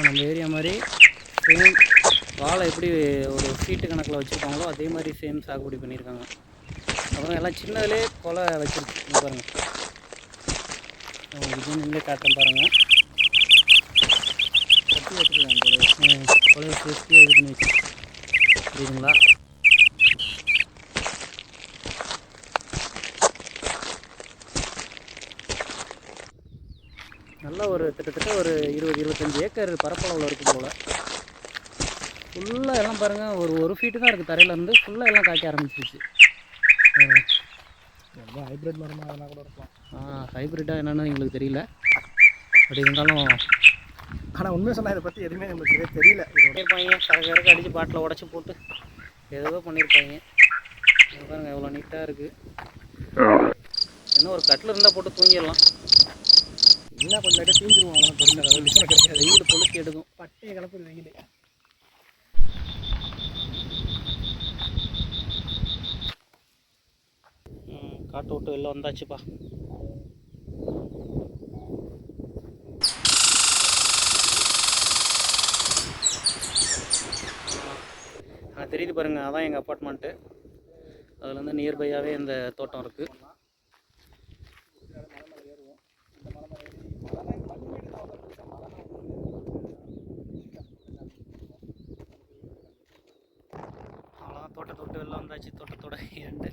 நம்ம ஏரியா மாதிரி சேம் வாழை எப்படி ஒரு ஃபீட்டு கணக்கில் வச்சுருக்காங்களோ அதே மாதிரி சேம் சாகுபடி பண்ணியிருக்காங்க. அப்புறம் எல்லாம் சின்னதுலேயே கொலை வச்சுருக்கு பாருங்கள். உங்களுக்கு நீங்களே காட்டுறேன் பாருங்கள். கட்டி வச்சுருக்காங்க கொலையை சேஃப்டியாக இது பண்ணி வச்சு புரியுதுங்களா? நல்லா ஒரு கிட்டத்தட்ட ஒரு 20-25 ஏக்கர் பரப்பளவில் இருக்கும் போல். ஃபுல்லாக எல்லாம் பாருங்கள், ஒரு ஃபீட்டு தான் இருக்குது தரையிலேருந்து. ஃபுல்லாக எல்லாம் காய்க்க ஆரம்பிச்சிருச்சு. ரொம்ப ஹைப்ரிட் மரமாக அதெல்லாம் கூட இருக்கலாம். ஹைப்ரிட்டாக என்னென்னு எங்களுக்கு தெரியல. பட் இருந்தாலும் ஆனால் உண்மையை சொன்னால் இதை பற்றி எதுவுமே நம்மளுக்கு தெரியல. பண்ணியிருப்பாங்க, சரக்கு இறக்க அடித்து பாட்டில் உடச்சி போட்டு ஏதோ பண்ணியிருப்பாங்க. பாருங்கள் எவ்வளோ நீட்டாக இருக்குது. இன்னும் ஒரு கட்டில் இருந்தால் போட்டு தூங்கிடலாம். இன்னும் கொஞ்சம் லைட்டாக தீஞ்சிருவோம். அதெல்லாம் தெரிஞ்ச வெயில் பொழுத்தி எடுக்கும். பட்டையை கலப்புது வெயில். காட்டு விட்டு வெளில வந்தாச்சுப்பா. தெரியுது பாருங்கள், அதான் எங்கள் அப்பார்ட்மெண்ட்டு. அதுலேருந்து நியர்பையாகவே இந்த தோட்டம் இருக்குது. அவ்வளோதான், தோட்டத்தை விட்டு வெளில வந்தாச்சு. தோட்டத்தோட எண்டு.